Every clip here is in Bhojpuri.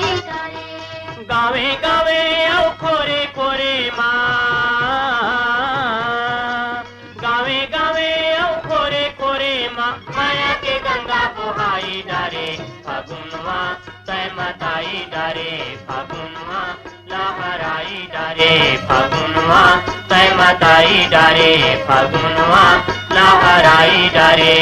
लहराई डारे गावे गावे औ खोरे खोरे माँ गावे गावे औ खोरे खोरे माँ माया के गंगा बुहाई डारे फागुनवा तय मताई डारे फागुनवा लहराई डारे फागुनवा तय मताई डारे फागुनवा लहराई डारे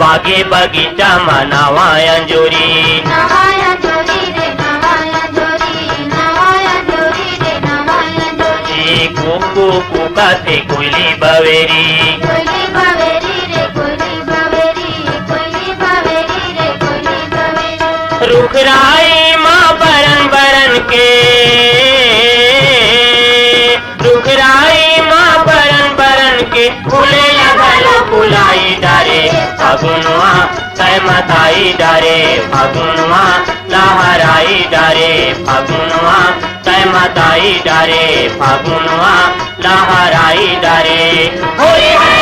बागे बगीचा मनावा अंजोरी नवाया जोरी रे नवाया जोरी नवाया जोरी रे नवाया जोरी कुकू कुका थे कोयली बवेरी कोयली बावेरी रे कोयली बावेरी कोयली बावेरी रे कोयली बावेरी रुखराई माँ बरन बरन के रुखराई माँ बरन बरन के फूले लगलो फुलाई डारे फागुनवा तय मताई डारे फागुनवा लहराई डारे फागुनवा तय मताई डारे फागुनवा लहराई डारे होली है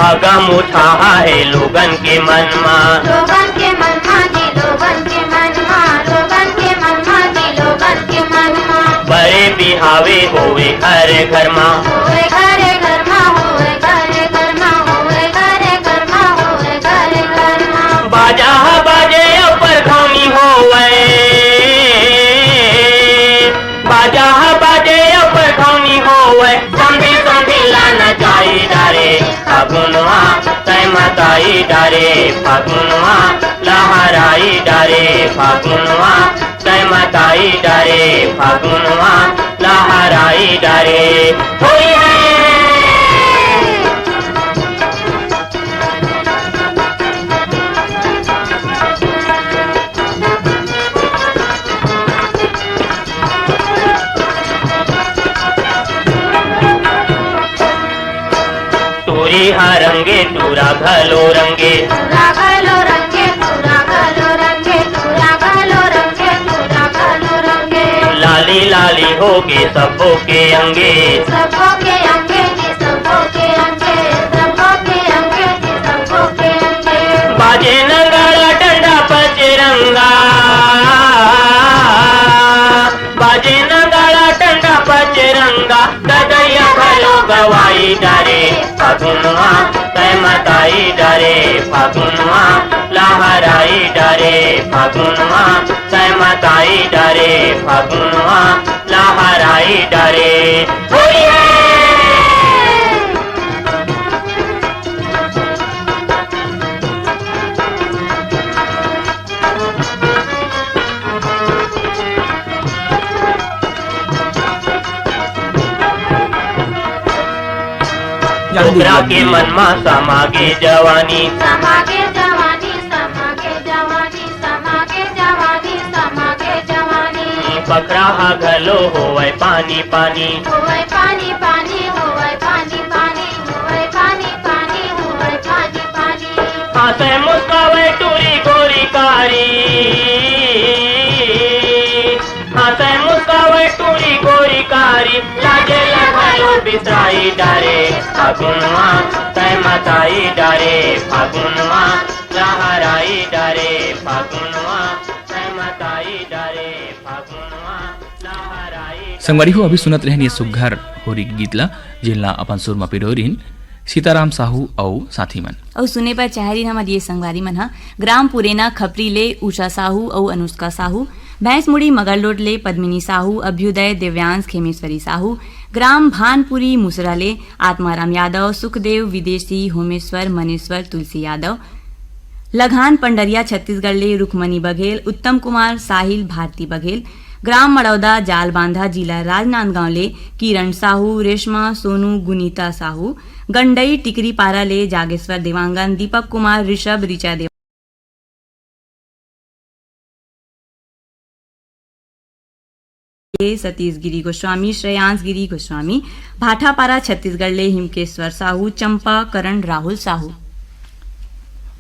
आगम उठा है लोगन के मन में लोगन के मन जी लोगन के मन लोगन के मन जी लोगन के मन बड़े बिहावे होवे घर घर माँ होए घरे घर होए घरे घर होए घरे घर होए घरे घर बाजा बाजे ऊपर खानी होवे बाजा बाजे ऊपर खानी होवे संभी संभी लाना जाई डारे फागुनवा तय मताई डारे फागुनवा लहराई डारे फागुनवा तय मताई डारे फागुनवा लहराई डारे होली है तोरी रंगे तूरा घलो रंगे पूरा घलो रंगे पूरा घलो रंगे पूरा घलो रंगे पूरा घलो रंगे लाली लाली होगे सबो के अंगे सबो के अंगे जी सबो के अंगे सबो के अंगे जी सबो के अंगे बाजे नगाड़ा डंडा पचरंगा बाजे नगाड़ा डंडा पचरंगा गदैया घलो गवाई डारे फागुनवा तय मताई डारे फागुनवा लहराई डारे फागुनवा तय मताई डारे फागुनवा लहराई डारे होली है छोकरा के मन में समागे जवानी समागे जवानी समागे जवानी समागे जवानी समागे जवानी पकड़ा हा घलो होवे पानी पानी होए पानी पानी होए पानी पानी होए पानी पानी होए पानी पानी हाथे मुस्कावे टूरी गोरी कारी हाथे मुस्कावे टूरी गोरी कारी लागे लगलो बिसराई डारे फागुनवा तय मताई डारे फागुनवा लहराई डारे फागुनवा तय मताई डारे फागुनवा लहराई। संगवारी हो अभी सुनत रहनी सुघर होरी गीतला जिला अपन सुर में पिरोरिन सीताराम साहू औ साथी मन और सुने पर चाहरी हमारी ये संगवारी मन हा ग्राम पुरेना खपरी ले उषा साहू और अनुष्का साहू भैंसमुड़ी मगरलोड ले पद्मिनी साहू अभ्युदय दिव्यांश खेमेश्वरी साहू ग्राम भानपुरी मुसरा ले आत्माराम यादव सुखदेव विदेशी होमेश्वर मनेश्वर तुलसी यादव लघान पंडरिया छत्तीसगढ़ ले रुकमणी बघेल उत्तम कुमार साहिल भारती बघेल ग्राम मड़ौदा जाल बांधा जिला राजनांदगांव ले किरण साहू रेशमा सोनू गुनीता साहू गंडई टिकरी पारा ले जागेश्वर देवांगन दीपक कुमार ऋषभ ऋचा देव सतीश गिरी गोस्वामी, श्रेयांश गिरी गोस्वामी, भाटापारा छत्तीसगढ़ ले हिमकेश्वर साहू, चंपा करण राहुल साहू।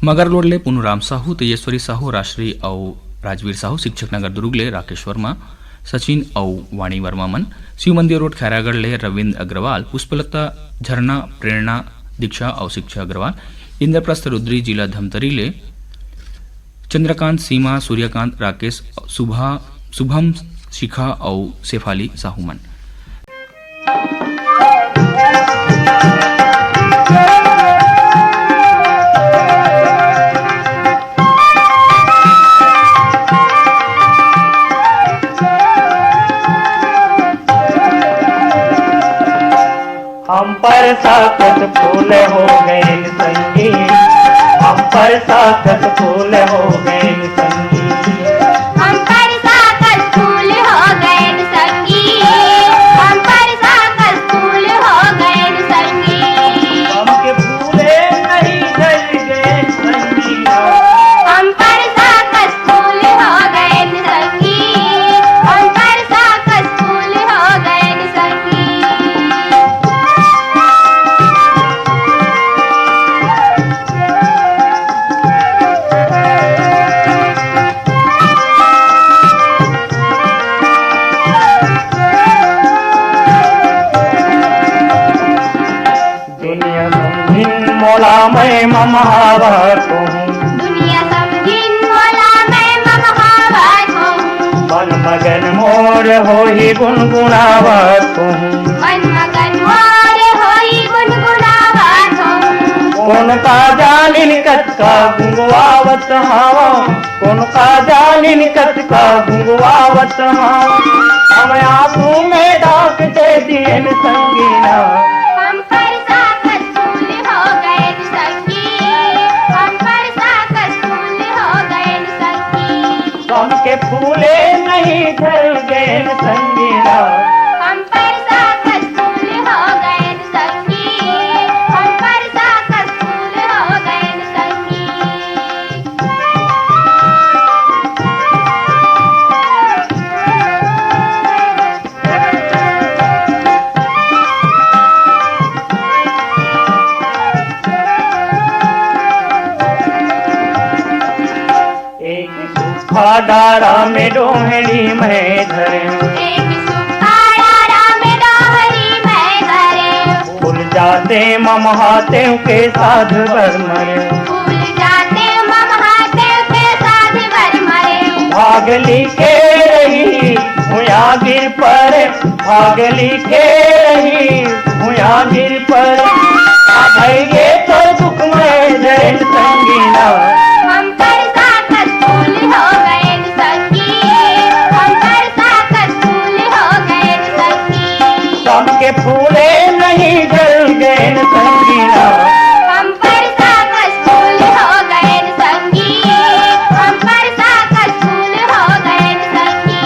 मगरलोड ले पुनुराम साहू, तेजस्वरी साहू, राश्री और राजवीर साहू, शिक्षक नगर दुर्ग ले राकेश वर्मा, सचिन और वाणी वर्मा मन, शिव मंदिर रोड खैरागढ़ ले रविंद्र अग्रवाल, पुष्पलता झरना, प्रेरणा दीक्षा और शिक्षा अग्रवाल, इंद्रप्रस्थ रुद्री जिला धमतरी ले चंद्रकांत, सीमा, सूर्यकांत, राकेश, शुभम, शिखा और शेफाली साहू मन। हम पर साकत फूल हो गए संगी, हम पर साकत फूल हो गए संगी, हम पर साकत फूल हो गए संगी, हम पर साकत फूल हो गए संगी, हम के फूले नहीं ढल गए संगी, हम पर साकत फूल हो गए संगी, हम पर साकत फूल हो गए संगी। दुनिया समझिन मोला मैं ममहावत हूँ, दुनिया समझिन मोला मैं ममहावत हूँ, मन मगन मोर हो ही गुनगुनावत हूँ, मन मगन मोर होई गुनगुनावत हूँ, कौन का जालिन कत का गुंगवावत हावा, कौन का जालिन कत का गुंगवावत हावा, हम आंसू में डाक दे दिए संगीना, हम पर साकत फूल हो गए संगी, हम पर साकत फूल हो गए संगी, गम के फूले नहीं ढल गए संगीना, हम पर साकत फूल हो गए संगी, हम पर साकत फूल हो गए संगी। एक सूखा डारा में डोहड़ी में धरे, एक सूखा डारा में डोहरी मैं धरे, भूल जाते ममहाते के साध भर मरे, भूल जाते ममहाते के साथ भर मरे, भागली के रही हुआ गिर पर, भागली के रही हुआ गिर पर, भैये तो दुख में जैन संगीना, हम पर साकत फूल हो गए संगी, हम पर साकत फूल हो गए संगी, गम के फूले नहीं जल गए संगीना, हम पर साकत फूल हो गए संगी, हम पर साकत फूल हो गए संगी।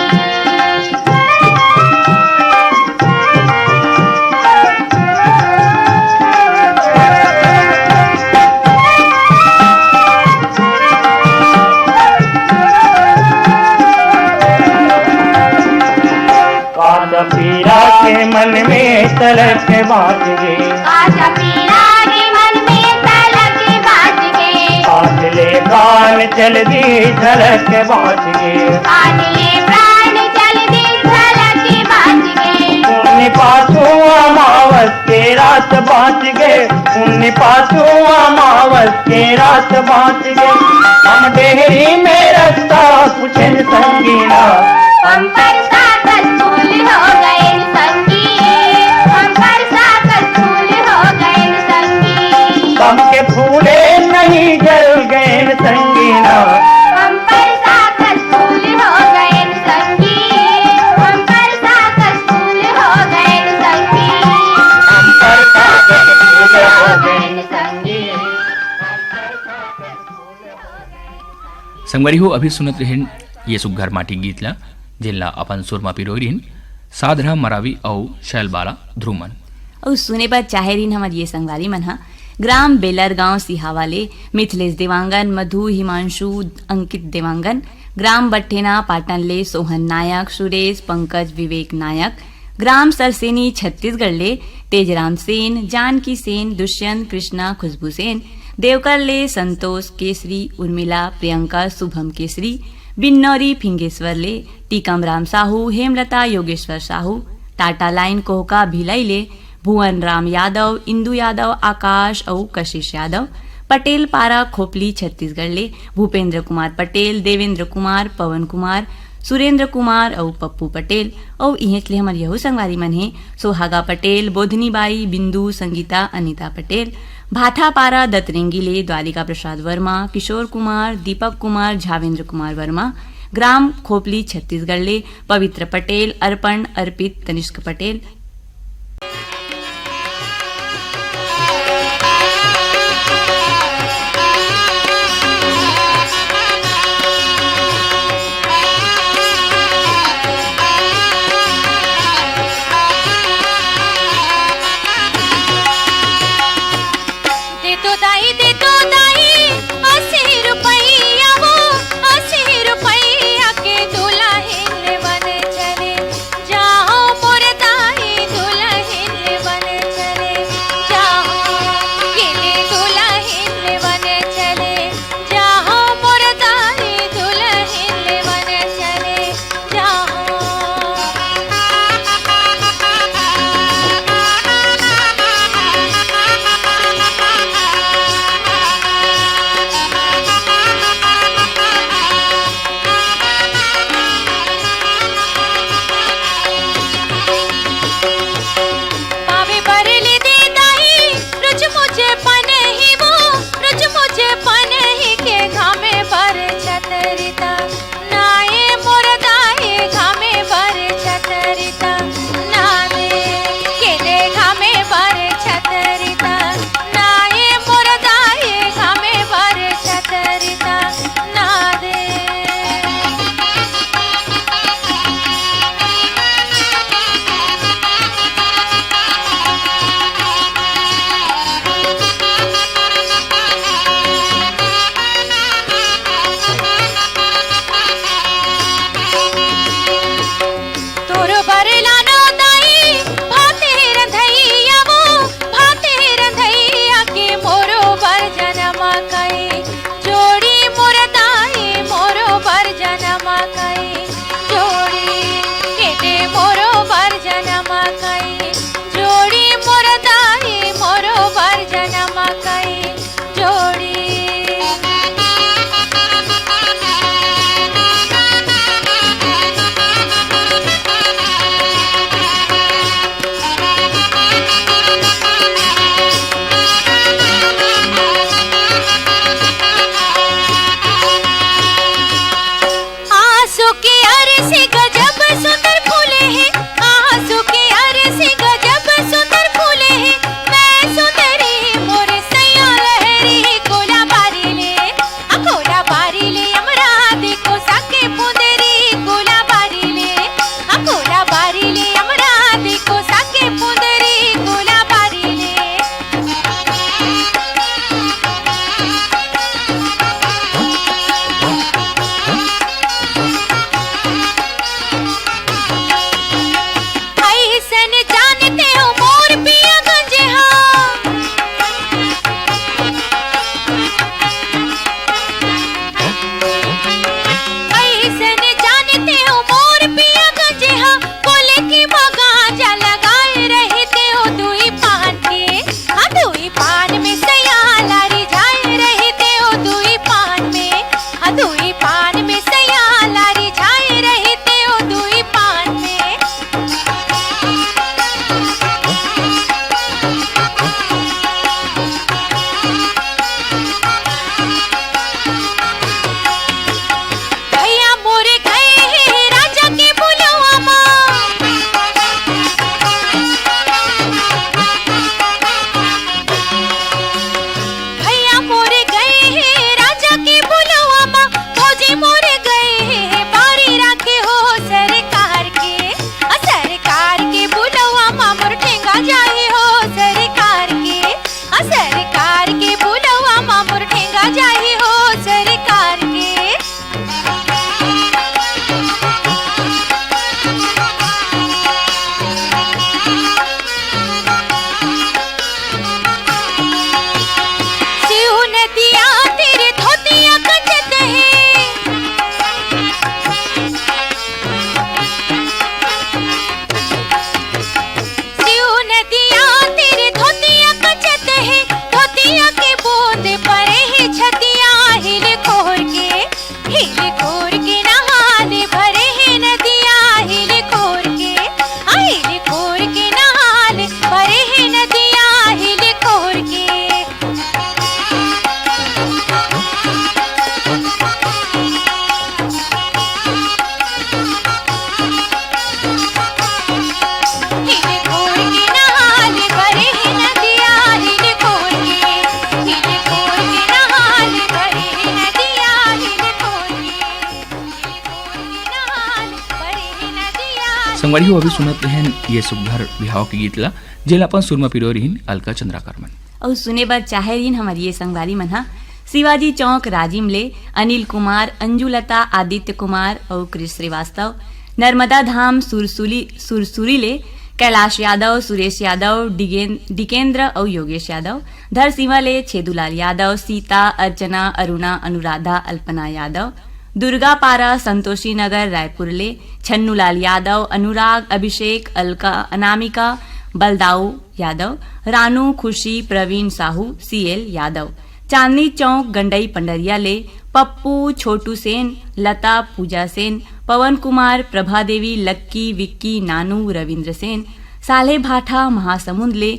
कांद पीरा के मन में तलक बाज गए, आजा पीरा के मन में तलक बाज गए, आज ले प्राण चल दी झलक बाज गए, आज ले प्राण चल दी झलक बाज गए, पुण्य पासू अमावस के रात बाँच गए, पुण्य पासू अमावस के रात बाँच गए, हम डेहरी में रास्ता पूछन संगीना, हम पर साकत फूल हो गए संगी, हम पर साकत फूल हो गए संगी, गम के फूले नहीं जल गए संगीना, हम पर साकत फूल हो गए संगी, हम पर साकत फूल हो गए संगी, हम पर कागज फूल हो गए संगी। संगवारी हो अभी सुनत रहेन ये सुघर माटी गीतला जिल्ला अपन सुरमा पिरोरिन साधरा मरावी और शैलबाला ध्रुमन और सुने पर चाहेरीन हमार ये संगवारी मन हा ग्राम बेलर गांव सिहावाले मिथिलेश देवांगन, मधु, हिमांशु, अंकित देवांगन, ग्राम बठेना पाटणले सोहन नायक सुरेश पंकज विवेक नायक ग्राम सरसेनी छत्तीसगढ़ले तेजराम सेन जानकी सेन दुष्यंत कृष्णा खुशबू सेन देवकरले संतोष केसरी उर्मिला प्रियंका शुभम केसरी बिन्नौरी फिंगेश्वरले टीकम राम साहू हेमलता योगेश्वर साहू टाटा लाइन कोहका भिलैले भुवन राम यादव इंदु यादव आकाश और कशिश यादव पटेल पारा खोपली छत्तीसगढ़ले भूपेंद्र कुमार पटेल देवेंद्र कुमार पवन कुमार सुरेंद्र कुमार और पप्पू पटेल और इहेच ले हमर यहू संगवारी मन हे सोहागा पटेल बोधनी बाई बिंदु संगीता अनीता पटेल भाठा पारा दतरेंगी ले द्वारिका प्रसाद वर्मा किशोर कुमार दीपक कुमार झावेंद्र कुमार वर्मा ग्राम खोपली छत्तीसगढ़ले पवित्र पटेल अर्पण अर्पित तनिष्क पटेल रुपैया के दुल्हन बन चले जाओ मोर दाई हिल खोर के नहाल भरे हैं नदिया हिल खोर के नहाल भरे हैं नदिया हिल खोर के संगवारी हो अभी सुनत रहन ये सुघर बिहाव के गीत ला जेला अपन सुरमा पिरो रहीन अलका चंद्राकरमन और सुने बर चाहे रहीन हमारी ये संगवारी मन हा शिवाजी चौक राजिम ले अनिल कुमार अंजुलता आदित्य कुमार और कृष श्रीवास्तव नर्मदा धाम सुरसुरी ले कैलाश यादव सुरेश यादव डिकेंद्र और योगेश यादव धरसीमा ले छेदुलाल यादव सीता अर्चना अरुणा अनुराधा अल्पना यादव दुर्गा पारा संतोषी नगर रायपुर ले छन्नूलाल यादव अनुराग अभिषेक अलका अनामिका बलदाऊ यादव रानू खुशी प्रवीण साहू सीएल यादव चांदनी चौक गंडई पंडरिया ले पप्पू छोटू सेन लता पूजा सेन पवन कुमार प्रभा देवी लक्की विक्की नानू रविंद्र सेन साले भाठा महासमुंद ले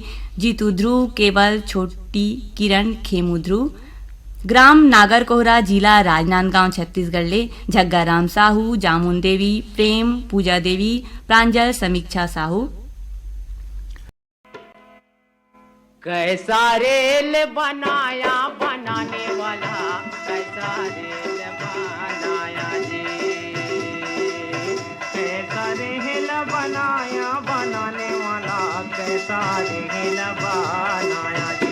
जीतू ध्रुव केवल छोटी किरण खेमू ध्रुव ग्राम नागरकोहरा जिला राजनांदगांव छत्तीसगढ़ ले झग्गाराम साहू जामुन देवी प्रेम पूजा देवी प्रांजल समीक्षा साहू कैसा रेल बनाया बनाने वाला कैसा रेल बनाया जी कैसा रेल बनाया बनाने वाला कैसा रेल बनाया जी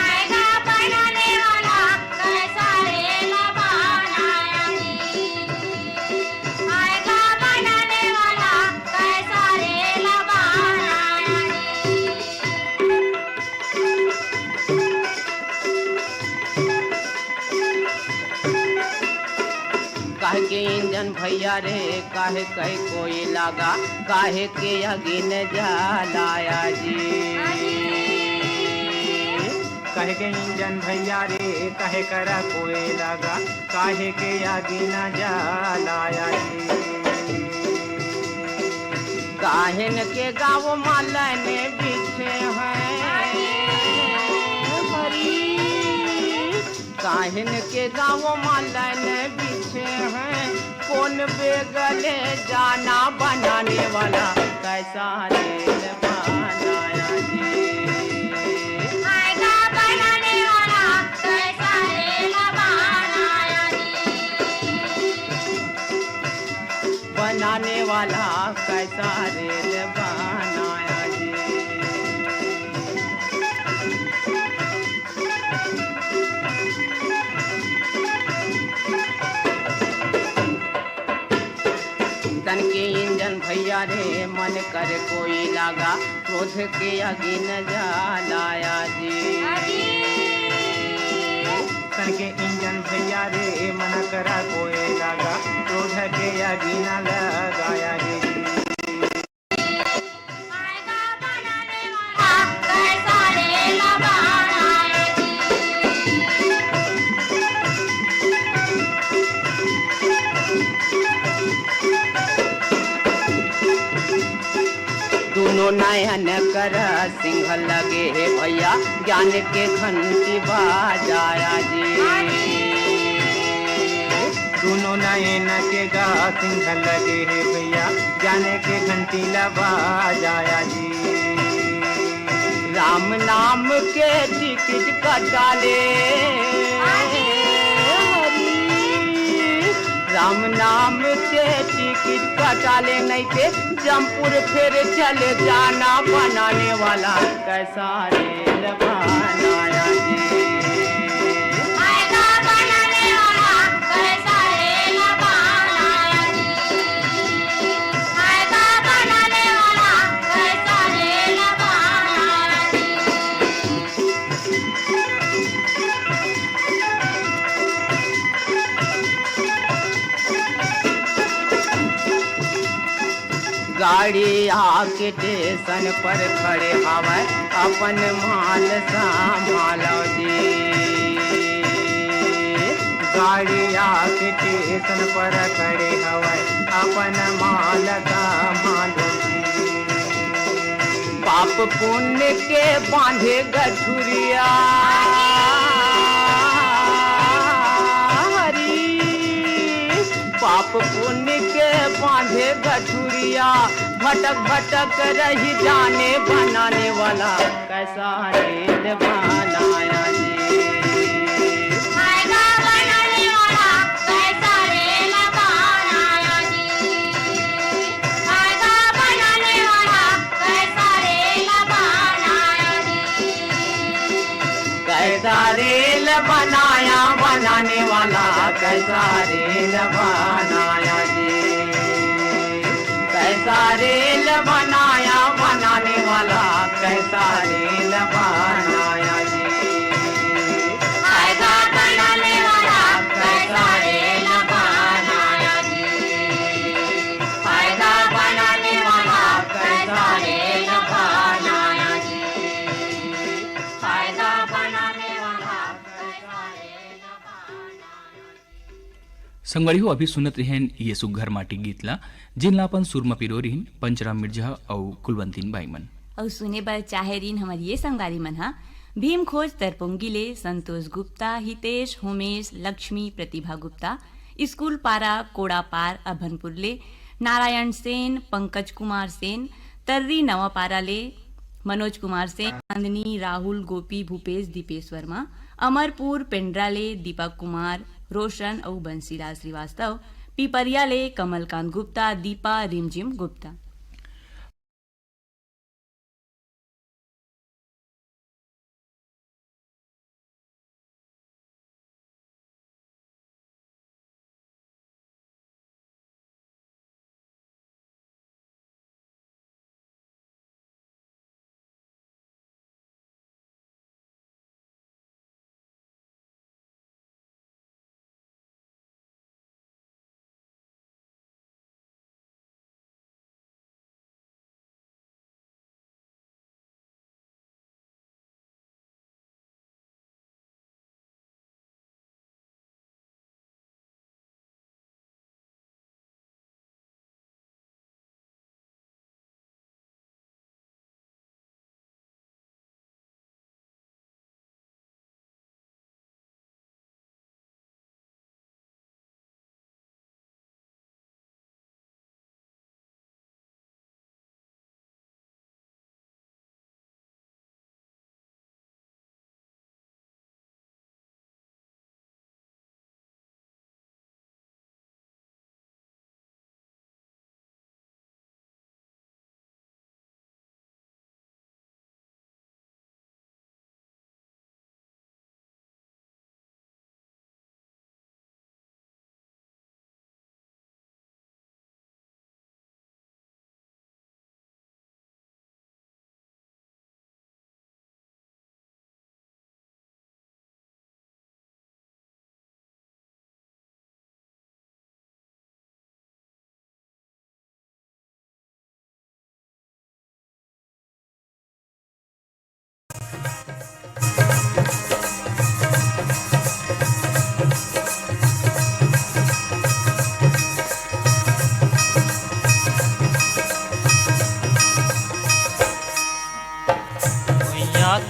आएगा बनाने वाला कैसा रेल बनाया जी आएगा बनाने वाला कैसा रेल बनाया काहे के इंजन भैया रे काहे कहे कोई लगा काहे के अगिन जलाया जी कहे के इंजन भैया रे कहे करा कोई लगा काहे के अगिन जलाया जी काहेन के गाँव मालन बिछे हैं हरी काहिन के गाँव मालन बिछे हैं कौन बेगले जाना बनाने वाला कैसा रेल बनाया जी आएगा बनाने वाला कैसा रेल बनाया जी बनाने वाला कैसा रेल बनाया जी तन के इंजन भैया रे मन करे कोई लगा क्रोध के अगिन जलाया जी तन के इंजन भैया रे मन करा कोई लगा क्रोध के अगिन लगाया जी आएगा बनाने वाला कैसा रेल बनाया दोनों नयन कर सिंह लगे हे भैया ज्ञान के घंटी बाजाया जी दोनों नयन के गा सिंह लगे हे भैया ज्ञान के घंटी बाजाया जी राम नाम के टिकट कटाले राम नाम के टिकट कटाले नहीं थे जमपुर फिर चले जाना बनाने वाला कैसा रेल बनाया जी आएगा बनाने वाला कैसा रेल बनाया जी आएगा बनाने वाला कैसा रेल बनाया गाड़ी आके स्टेशन पर खड़े हवा अपन माल संभालो जी गाड़िया के स्टेशन पर खड़े हवै अपन माल का मालूम जी। पाप पुण्य के बांधे गठुरिया पाप पुण्य के बांधे गठुरिया भटक भटक रही जाने बनाने वाला कैसा रेल बनाया जी। फायदा बनाने वाला कैसा रेल बनाया जी। फायदा बनाने वाला कैसा रेल बनाया जी। कैसा रेल बनाया बनाने वाला कैसा रेल बनाया जी। कैसा रेल बनाया बनाने वाला कैसा रेल बनाया जी। फायदा बनाने वाला कैसा रेल बनाया जी। फायदा बनाने वाला कैसा रेल बनाया जी। फायदा बनाने वाला कैसा रेल बनाया जी। संगड़ी हो अभी सुनत रहेन ये सुघर माटी गीतला जिनला अपन सुरमा पिरोरीन पंचराम मिर्जा और कुलवंतीन बाईमन और सुने बर चाहे रीन हमारी ये संगवारी मन हा भीम खोज तरपोंगिले संतोष गुप्ता हितेश होमेश लक्ष्मी प्रतिभा गुप्ता स्कूल पारा कोड़ा पार अभनपुरले नारायण सेन पंकज कुमार सेन तर्री नवापारा ले मनोज कुमार सेन चांदनी राहुल गोपी भूपेश दीपेश वर्मा अमरपुर पेंड्राले दीपक कुमार रोशन और बंसीलाल श्रीवास्तव पिपरिया ले कमलकांत गुप्ता दीपा रिमझिम गुप्ता।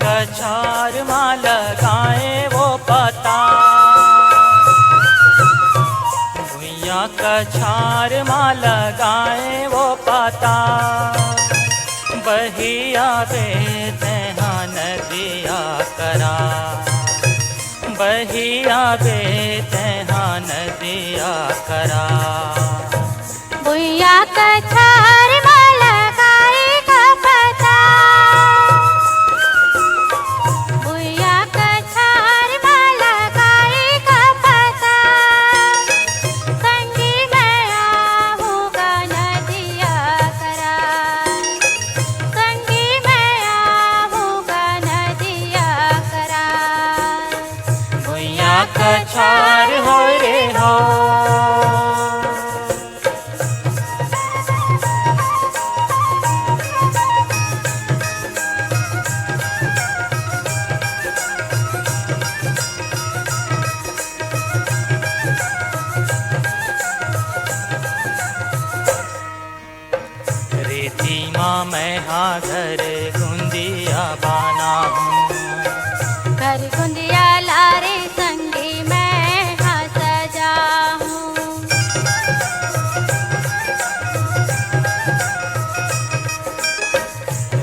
कछार माँ लगाए वो पता भुइया कछार माँ लगाए वो पता बहिया बे तहान दिया करा बहिया बे तहान दिया करा भुइया कछार माँ लगाए का पता भुइया कछार माँ लगाए का पता कंगी में आहूगा नदिया करा कंगी में आहूगा नदिया करा भुइया कछार हो रे हो मैं हाँ घर गुंदिया बाना हूँ। घर गुंदिया लारे संगी मैं हाँ सजा हूँ।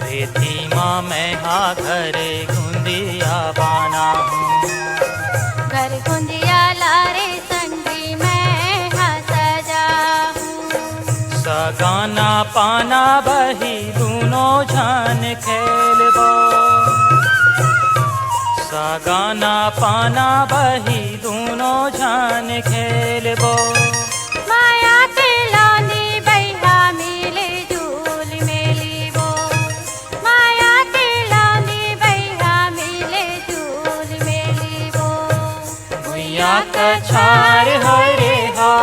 रेती माँ मैं हाँ घर गुंदिया बाना हूँ। घर गुंदिया लारे संगी मैं हाँ सजा हूँ। सगाना पाना बही दोनों जान खेलबो। सगाना पाना बही दोनों जान खेलबो। माया के लौंदी बैहा मिले झूल मेलीबो। माया के लौंदी बैहा मिले झूल मेलीबो। भुइया कछार हरे हो।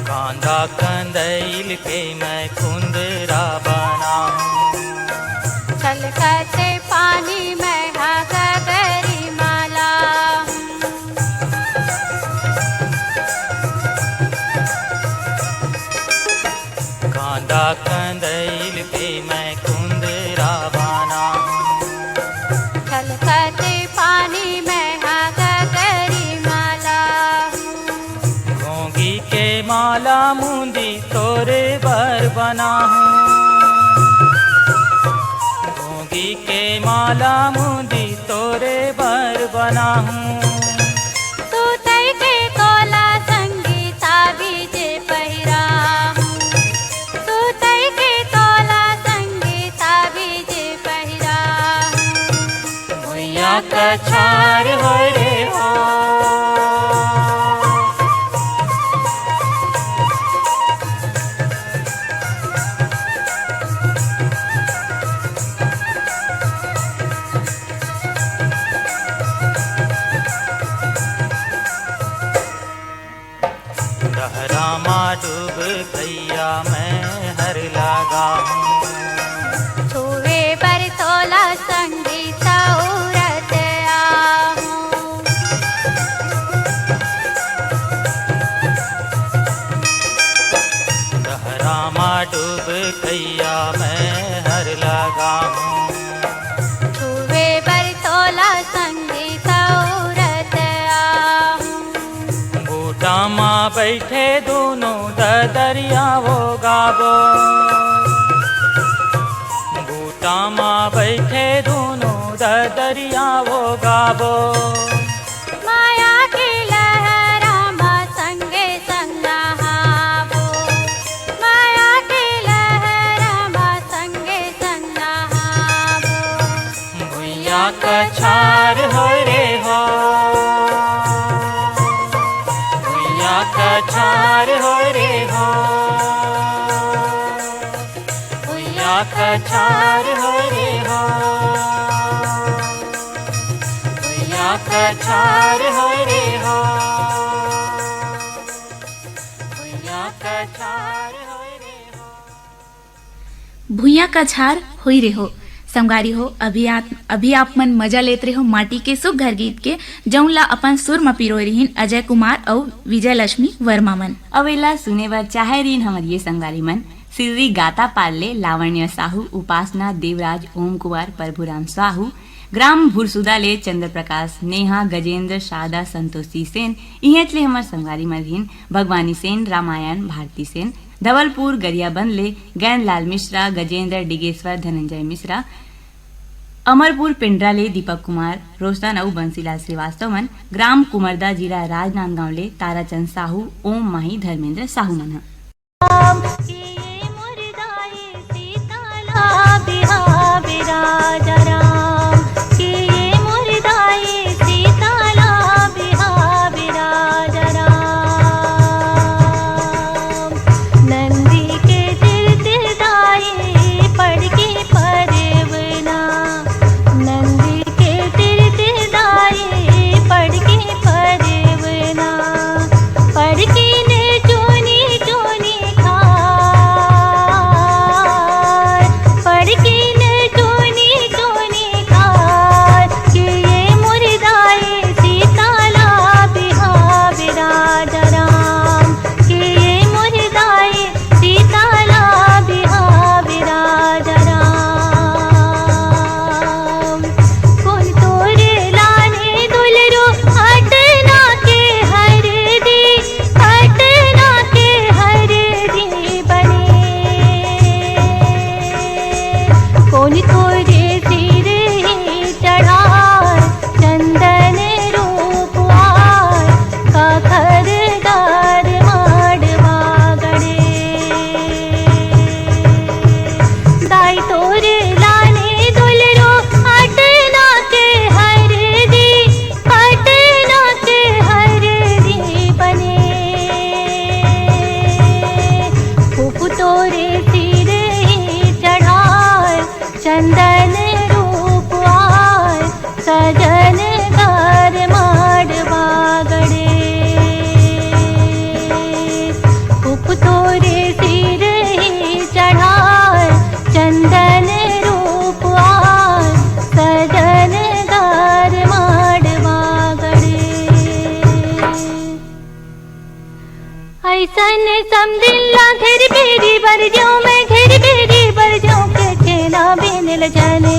कांदा कंदैल के मैं कुंदरा बना हूँ। छलकते पानी में हाँ गगरी माला हूँ। कांदा कंदैल पे मैं कुंदरा बना हूँ। छलकते पानी में हाँ गगरी माला हूँ। घोंगी के माला मुंदी तोरे बर बना हूँ। घोंगी के माला मुंदी तोरे बर बना हूँ। तू तई के कोला संगी ताबीज पहिरा हूँ। तू तई के कोला संगी ताबीज पहिरा हूँ। भुइया कछार हरे हो। गहरा माँ डूब गैया मैं हर लगा हूँ। छुए पर तोला संगी सौरत आहूँ। गहरा माँ डूब गैया मैं हर लगा हूँ। छुए पर तोला संगी सौरत आहूँ। बूटा माँ बैठे दोनों दरिया वो गाबो। बूटा माँ बैठे दोनों दरिया वो गाबो। माया की लहरा माँ संगे संग नहाबो। माया की लहरा माँ संगे संग नहाबो। भुइया कछार हरे हो। भुइया कछार हरे हो। भुइया कछार हरे हो। भुइया कछार हरे हो। भुइया कछार हरे हो। भुइया का झार होई रे हो। संगारी हो अभी आप मन मजा लेत रहे हो माटी के सुख घर गीत के जौनला अपन सुर म पिरोय रहीन अजय कुमार और विजय लक्ष्मी वर्मा मन। अवेला सुने बर चाहे रीन हमर ये संगारी मन सिर्री गाता पाले लावण्य साहू उपासना देवराज ओम कुमार प्रभुराम साहू ग्राम भुरसुदा ले चंद्र प्रकाश नेहा गजेंद्र शारदा संतोषी सेन इहेतले हमर संगारी मन रहीन भगवानी सेन रामायण भारती सेन धवलपुर गरियाबंद ले गैन लाल मिश्रा गजेंद्र डिगेश्वर धनंजय मिश्रा अमरपुर पिंडरा ले दीपक कुमार रोशदान और बंसीलाल श्रीवास्तव मन ग्राम कुमरदा जिला राजनांदगांव ले ताराचंद साहू ओम माही धर्मेंद्र साहू मन। पढ़ के ने चोनी चोनी खा ऐसन समदिल्ला घेर बेरी बर जाऊं मैं घेर बेरी बर जाऊं के चेना बिनल जाने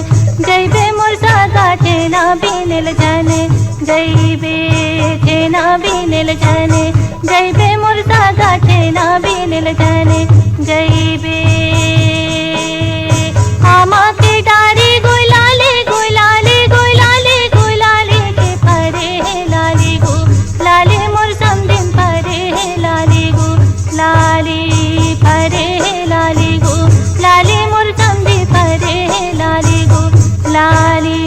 जैबे मोर सागा चेना बिनल जाने जैबे चेना बिनल जाने जैबे मोर सागा चेना बिनल जाने जैबे आमा के डारी गुलाले गुलाले गुलाले गुलाले के परे लाली गो लाले मोर समदिन परे लाली गो लाली परे लाली गो लाली मोर समदी परे लाली गो लाली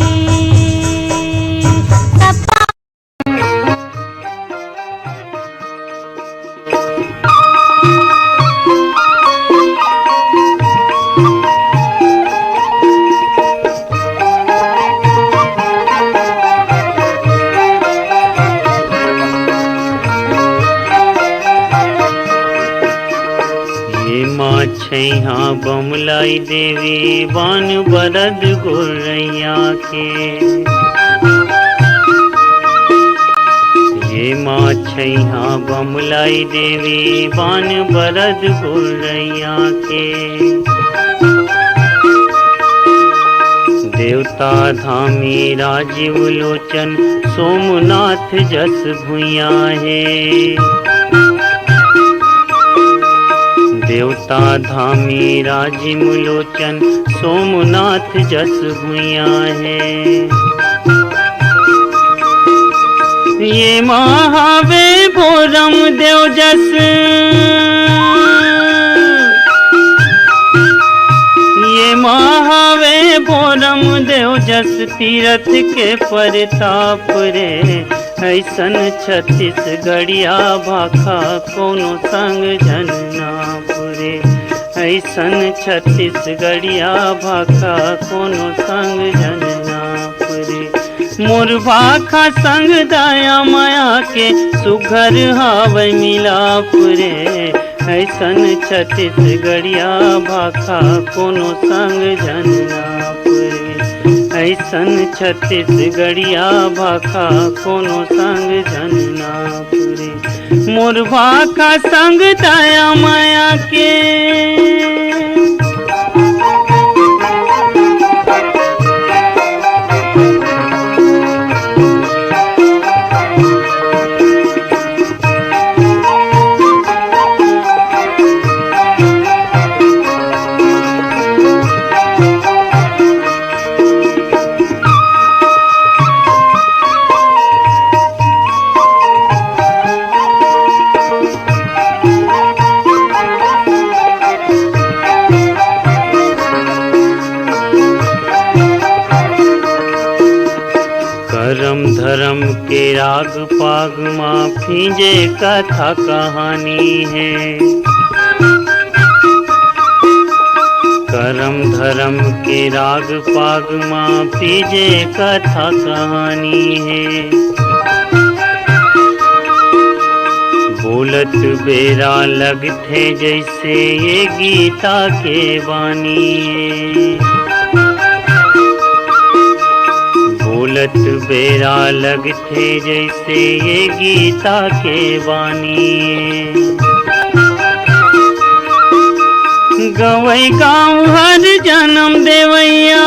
छैहा बमलाई देवी बान बरद गोरैया के ये माँ छैहा बमलाई देवी बान बरद गोरैया के देवता धामी राजीव लोचन सोमनाथ जस भुइया है देवता धामी राजीव लोचन सोमनाथ जस भुइया है ये महावे भोरम देव जस ये महावे भोरम देव जस तीरथ के परताप रे ऐसन छत्तीसगढ़िया भाखा कोनो संग जनना पुरे ऐसन छत्तीसगढ़िया भाखा कोनो संग जनना पुरे मोर भाखा संग दया माया के सुघर हावै मिला पुरे ऐसन छत्तीसगढ़िया भाखा कोनो संग जनना पुरे ऐसन छत्तीसगढ़िया भाखा कोनो संग जनना पुरे मोर भाखा संग दया माया के धर्म के राग पाग माँ फींजे कथा कहानी है करम धर्म के राग पाग माँ फींजे कथा कहानी है बोलत बेरा लगते जैसे ये गीता के वाणी है बोलत बेरा लगते जैसे ये गीता के वाणी गवई गाँव हर जन्म देवैया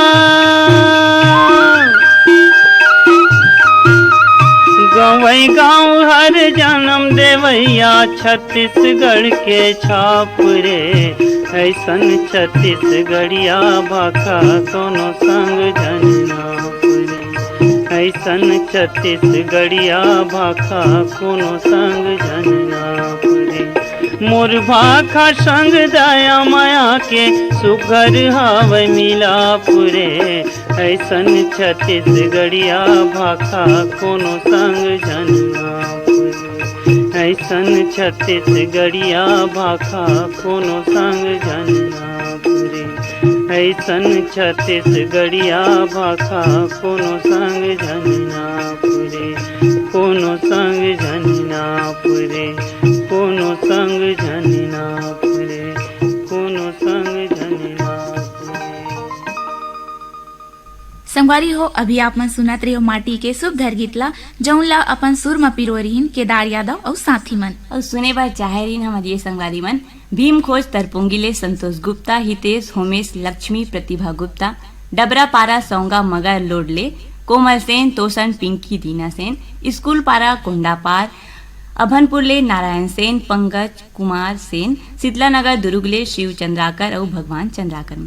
गवई गाँव हर जन्म देवैया छत्तीसगढ़ के छाप रे ऐसन छत्तीसगढ़िया भाखा कोनो संग जनना ऐसन छत्तीसगढ़िया भाखा कोनो संग जनना पुरे मोर भाखा संग दया माया के सुघर हावै मिला पुरे ऐसन छत्तीसगढ़िया भाखा कोनो संग जनना पुरे ऐसन छत्तीसगढ़िया भाखा कोनो संग जनना पुरे ऐसन छत्तीसगढ़िया भाखा कोनो संग जनना पुरे कोनो संग जनना पुरे कोनो संग जनना पुरे कोनो संग जनना पुरे। संगवारी हो अभी आप मन सुनत रहे हो माटी के शुभ घर गीत ला जौन ला अपन सुर में पिरो रहीन केदार यादव और साथी मन। और सुने बार चाहे रहीन हमारी ये संगवारी मन भीम खोज तरपुंगिले संतोष गुप्ता हितेश होमेश लक्ष्मी प्रतिभा गुप्ता डबरा पारा सौंगा मगर लोडले कोमल सेन तोसन पिंकी दीना सेन स्कूल पारा कोंडापार अभनपुरले नारायण सेन पंकज कुमार सेन शीतला नगर दुर्गले शिव चंद्राकर और भगवान चंद्राकर।